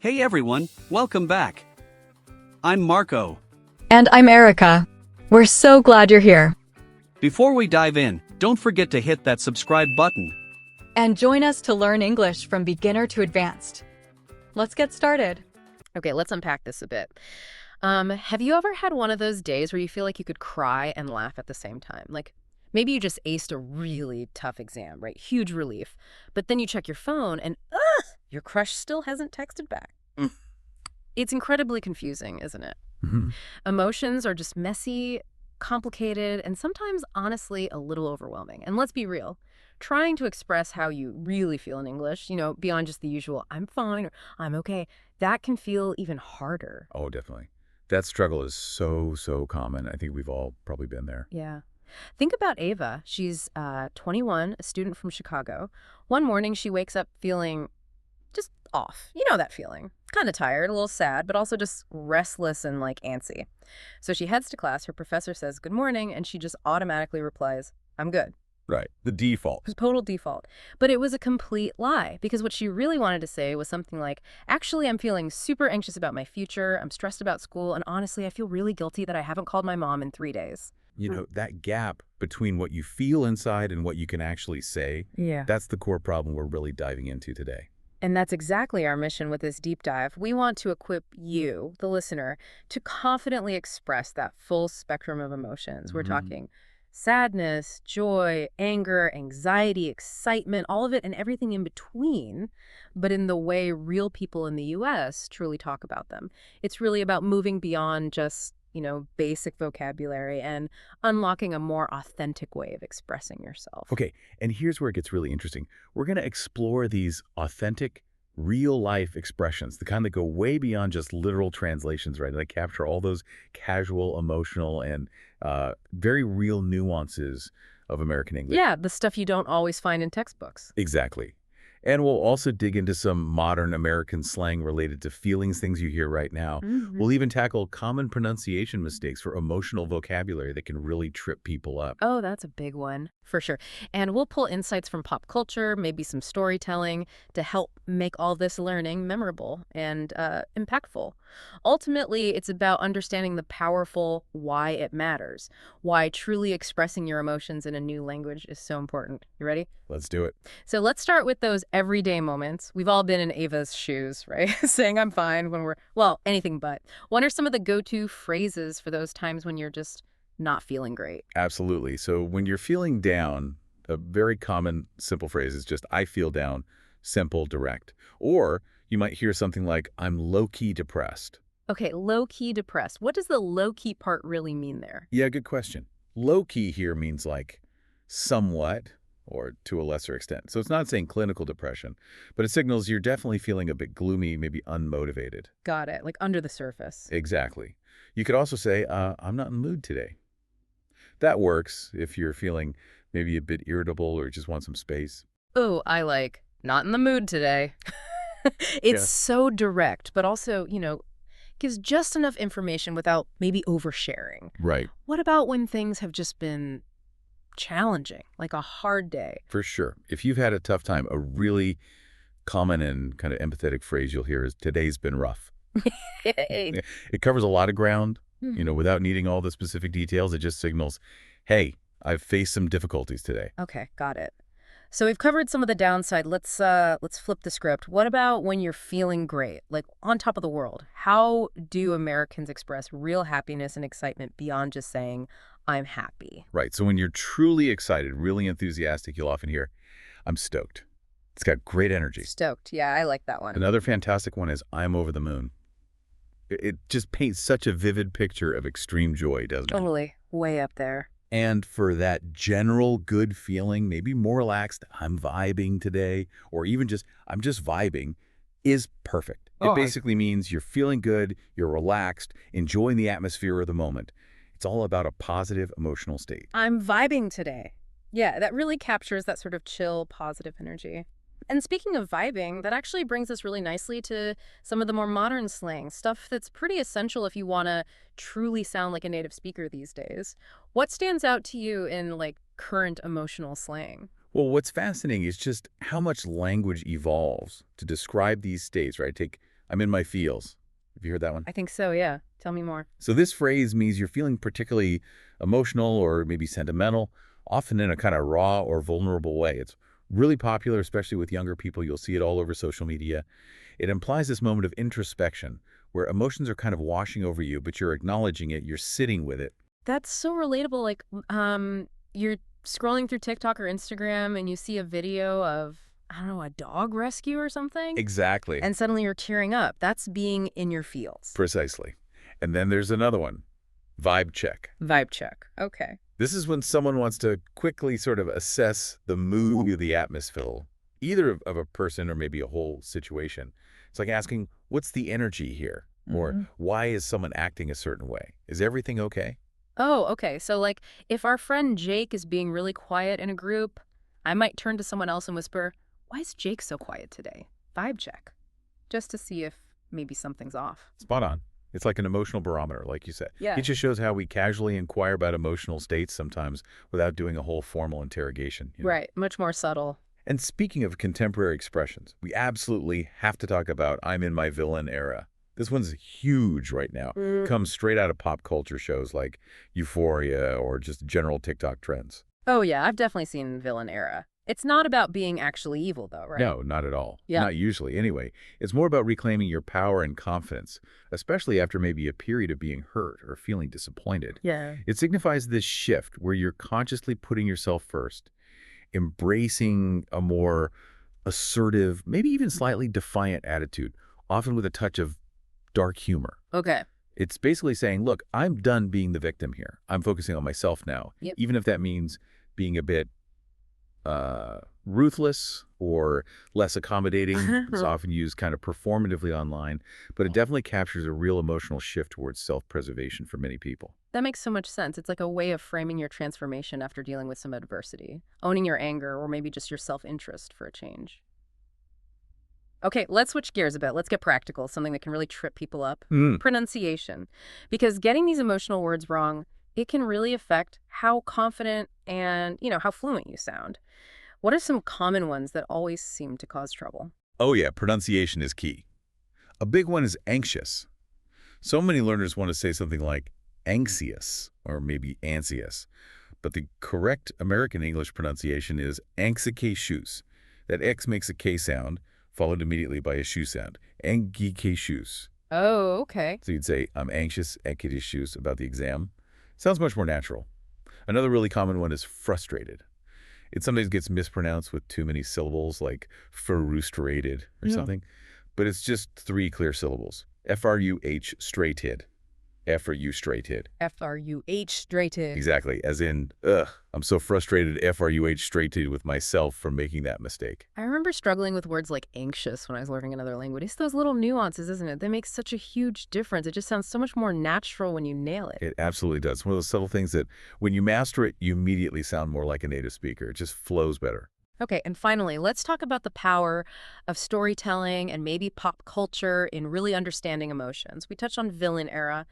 Hey everyone, welcome back. I'm Marco. And I'm Erica. We're so glad you're here. Before we dive in, don't forget to hit that subscribe button. And join us to learn English from beginner to advanced. Let's get started. Okay, let's unpack this a bit. Have you ever had one of those days where you feel like you could cry and laugh at the same time? Like maybe you just aced a really tough exam, right? Huge relief. But then you check your phone and your crush still hasn't texted back. It's incredibly confusing, isn't it? Mhm. Emotions are just messy, complicated, and sometimes, honestly, a little overwhelming. And let's be real. Trying to express how you really feel in English, beyond just the usual, I'm fine or I'm okay, that can feel even harder. Oh, definitely. That struggle is so common. I think we've all probably been there. Yeah. Think about Ava. She's 21, a student from Chicago. One morning, she wakes up feeling just off. You know that feeling. Kind of tired, a little sad, but also just restless and antsy. So she heads to class. Her professor says, "Good morning," and she just automatically replies, "I'm good." Right. The default. It was total default. But it was a complete lie, because what she really wanted to say was something like, actually, I'm feeling super anxious about my future, I'm stressed about school, and honestly, I feel really guilty that I haven't called my mom in 3 days. That gap between what you feel inside and what you can actually say, Yeah. that's the core problem we're really diving into today. And that's exactly our mission with this deep dive. We want to equip you, the listener, to confidently express that full spectrum of emotions. We're talking sadness, joy, anger, anxiety, excitement, all of it and everything in between, but in the way real people in the US truly talk about them. It's really about moving beyond just, basic vocabulary and unlocking a more authentic way of expressing yourself. Okay, and here's where it gets really interesting. We're going to explore these authentic, real-life expressions, the kind that go way beyond just literal translations, right? That capture all those casual, emotional, and very real nuances of American English. Yeah, the stuff you don't always find in textbooks. Exactly. And we'll also dig into some modern American slang related to feelings, things you hear right now. We'll even tackle common pronunciation mistakes for emotional vocabulary that can really trip people up. Oh, that's a big one, for sure. And we'll pull insights from pop culture, maybe some storytelling, to help make all this learning memorable and impactful. Ultimately, it's about understanding the powerful why it matters, why truly expressing your emotions in a new language is so important. You ready? Let's do it. So let's start with those everyday moments. We've all been in Ava's shoes, right? Saying I'm fine when anything but. What are some of the go-to phrases for those times when you're just not feeling great? Absolutely. So when you're feeling down, a very common simple phrase is just, I feel down, simple, direct. Or you might hear something like, I'm low-key depressed. Okay, low-key depressed. What does the low-key part really mean there? Yeah, good question. Low-key here means somewhat or to a lesser extent. So it's not saying clinical depression, but it signals you're definitely feeling a bit gloomy, maybe unmotivated. Got it, like under the surface. Exactly. You could also say, I'm not in the mood today. That works if you're feeling maybe a bit irritable or just want some space. Oh, I like, not in the mood today. It's so direct, but also, gives just enough information without maybe oversharing. Right. What about when things have just been challenging, like a hard day? For sure. If you've had a tough time, a really common and kind of empathetic phrase you'll hear is, today's been rough. It covers a lot of ground, without needing all the specific details. It just signals, hey, I've faced some difficulties today. Okay, got it. So we've covered some of the downside. Let's flip the script. What about when you're feeling great, like on top of the world? How do Americans express real happiness and excitement beyond just saying, I'm happy? Right. So when you're truly excited, really enthusiastic, you'll often hear, I'm stoked. It's got great energy. Stoked. Yeah, I like that one. Another fantastic one is, I'm over the moon. It just paints such a vivid picture of extreme joy, doesn't it? Totally. Way up there. And for that general good feeling, maybe more relaxed, I'm vibing today, or even just, I'm just vibing, is perfect. It basically means you're feeling good, you're relaxed, enjoying the atmosphere of the moment. It's all about a positive emotional state. I'm vibing today. Yeah, that really captures that sort of chill, positive energy. And speaking of vibing, that actually brings us really nicely to some of the more modern slang, stuff that's pretty essential if you want to truly sound like a native speaker these days. What stands out to you in current emotional slang? Well, what's fascinating is just how much language evolves to describe these states, right? Take I'm in my feels. Have you heard that one? I think so, yeah. Tell me more. So this phrase means you're feeling particularly emotional or maybe sentimental, often in a kind of raw or vulnerable way. It's really popular, especially with younger people. You'll see it all over social media. It implies this moment of introspection where emotions are kind of washing over you, but you're acknowledging it, you're sitting with it. That's so relatable. Like, you're scrolling through TikTok or Instagram and you see a video of, I don't know, a dog rescue or something. Exactly. And suddenly you're tearing up. That's being in your feels. Precisely. And then there's another one, vibe check. Vibe check. Okay. This is when someone wants to quickly sort of assess the mood of the atmosphere, either of a person or maybe a whole situation. It's like asking, what's the energy here? Or why is someone acting a certain way? Is everything okay? Oh, okay. So like if our friend Jake is being really quiet in a group, I might turn to someone else and whisper, why is Jake so quiet today? Vibe check. Just to see if maybe something's off. Spot on. It's like an emotional barometer, like you said. Yeah. It just shows how we casually inquire about emotional states sometimes without doing a whole formal interrogation. Right. Much more subtle. And speaking of contemporary expressions, we absolutely have to talk about I'm in my villain era. This one's huge right now. Comes straight out of pop culture shows like Euphoria or just general TikTok trends. Oh, yeah. I've definitely seen villain era. It's not about being actually evil, though, right? No, not at all. Yeah. Not usually, anyway. It's more about reclaiming your power and confidence, especially after maybe a period of being hurt or feeling disappointed. Yeah. It signifies this shift where you're consciously putting yourself first, embracing a more assertive, maybe even slightly defiant attitude, often with a touch of dark humor. Okay. It's basically saying, look, I'm done being the victim here. I'm focusing on myself now, Yep. even if that means being a bit ruthless or less accommodating. It's often used kind of performatively online, but it definitely captures a real emotional shift towards self-preservation for many people. That makes so much sense. It's like a way of framing your transformation after dealing with some adversity, owning your anger, or maybe just your self-interest for a change. Okay, let's switch gears a bit. Let's get practical, something that can really trip people up. Pronunciation. Because getting these emotional words wrong, it can really affect how confident and, how fluent you sound. What are some common ones that always seem to cause trouble? Oh yeah, pronunciation is key. A big one is anxious. So many learners want to say something like anxious or maybe anxious, but the correct American English pronunciation is anxious. That X makes a K sound, followed immediately by a shoe sound. Anxious. Oh, okay. So you'd say, I'm anxious, anxious about the exam. Sounds much more natural. Another really common one is frustrated. It sometimes gets mispronounced with too many syllables, like frustrated or something. But it's just 3 clear syllables. F-R-U-H straighted. F-R-U-straighted. F-R-U-H straighted. Exactly. As in, ugh, I'm so frustrated F-R-U-H straighted with myself for making that mistake. I remember struggling with words like anxious when I was learning another language. It's those little nuances, isn't it? That makes such a huge difference. It just sounds so much more natural when you nail it. It absolutely does. One of those subtle things that when you master it, you immediately sound more like a native speaker. It just flows better. Okay, and finally, let's talk about the power of storytelling and maybe pop culture in really understanding emotions. We touched on villain era,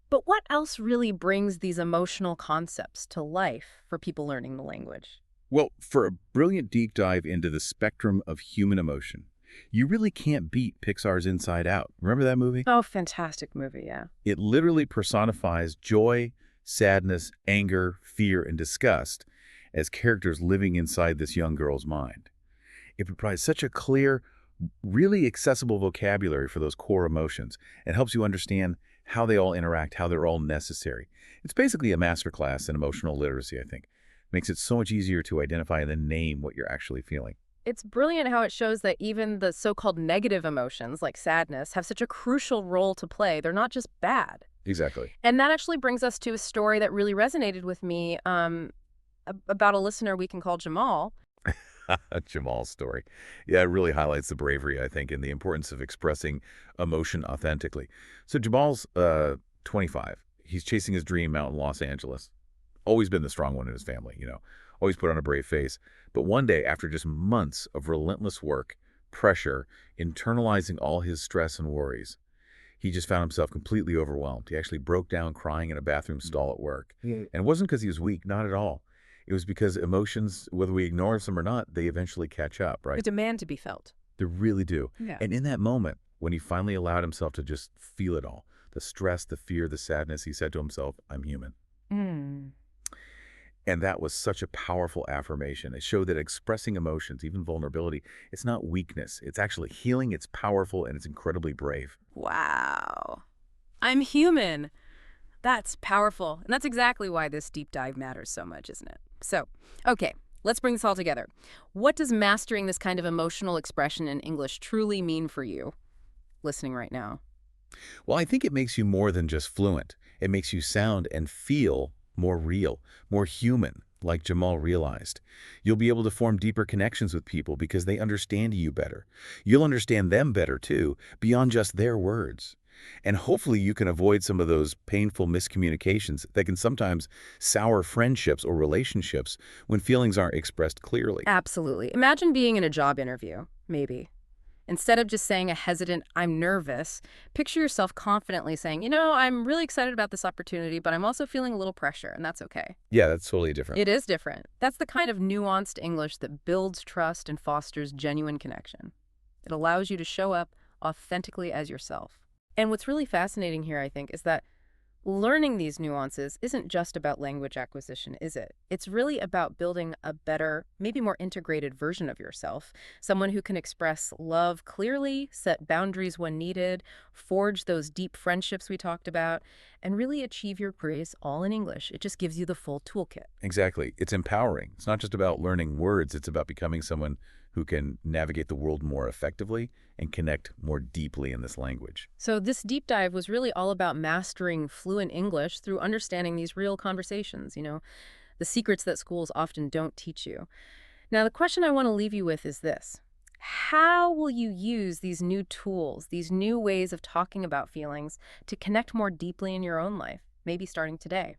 but what else really brings these emotional concepts to life for people learning the language? Well, for a brilliant deep dive into the spectrum of human emotion, you really can't beat Pixar's Inside Out. Remember that movie? Oh, fantastic movie, yeah. It literally personifies joy, sadness, anger, fear, and disgust as characters living inside this young girl's mind. It provides such a clear, really accessible vocabulary for those core emotions and helps you understand how they all interact, how they're all necessary. It's basically a masterclass in emotional literacy, I think. Makes it so much easier to identify and then name what you're actually feeling. It's brilliant how it shows that even the so-called negative emotions, like sadness, have such a crucial role to play. They're not just bad. Exactly. And that actually brings us to a story that really resonated with me about a listener we can call Jamal. Jamal's story. Yeah, it really highlights the bravery, I think, and the importance of expressing emotion authentically. So Jamal's 25. He's chasing his dream out in Los Angeles. Always been the strong one in his family, always put on a brave face. But one day, after just months of relentless work, pressure, internalizing all his stress and worries, he just found himself completely overwhelmed. He actually broke down crying in a bathroom stall at work. And it wasn't because he was weak, not at all. It was because emotions, whether we ignore them or not, they eventually catch up, right? They demand to be felt. They really do. Yeah. And in that moment, when he finally allowed himself to just feel it all. The stress, the fear, the sadness, he said to himself, I'm human. Mm. And that was such a powerful affirmation. It showed that expressing emotions, even vulnerability, it's not weakness. It's actually healing, it's powerful, and it's incredibly brave. Wow. I'm human. That's powerful. And that's exactly why this deep dive matters so much, isn't it? So, okay, let's bring this all together. What does mastering this kind of emotional expression in English truly mean for you, listening right now? Well, I think it makes you more than just fluent. It makes you sound and feel more real, more human, like Jamal realized. You'll be able to form deeper connections with people because they understand you better. You'll understand them better, too, beyond just their words. And hopefully you can avoid some of those painful miscommunications that can sometimes sour friendships or relationships when feelings aren't expressed clearly. Absolutely. Imagine being in a job interview, maybe. Instead of just saying a hesitant, I'm nervous, picture yourself confidently saying, I'm really excited about this opportunity, but I'm also feeling a little pressure, and that's okay. Yeah, that's totally different. It is different. That's the kind of nuanced English that builds trust and fosters genuine connection. It allows you to show up authentically as yourself. And what's really fascinating here, I think, is that learning these nuances isn't just about language acquisition, is it? It's really about building a better, maybe more integrated version of yourself, someone who can express love clearly, set boundaries when needed, forge those deep friendships we talked about, and really achieve your praise all in English. It just gives you the full toolkit. Exactly. It's empowering. It's not just about learning words. It's about becoming someone who can navigate the world more effectively and connect more deeply in this language. So this deep dive was really all about mastering fluent English through understanding these real conversations, the secrets that schools often don't teach you. Now, the question I want to leave you with is this. How will you use these new tools, these new ways of talking about feelings to connect more deeply in your own life, maybe starting today?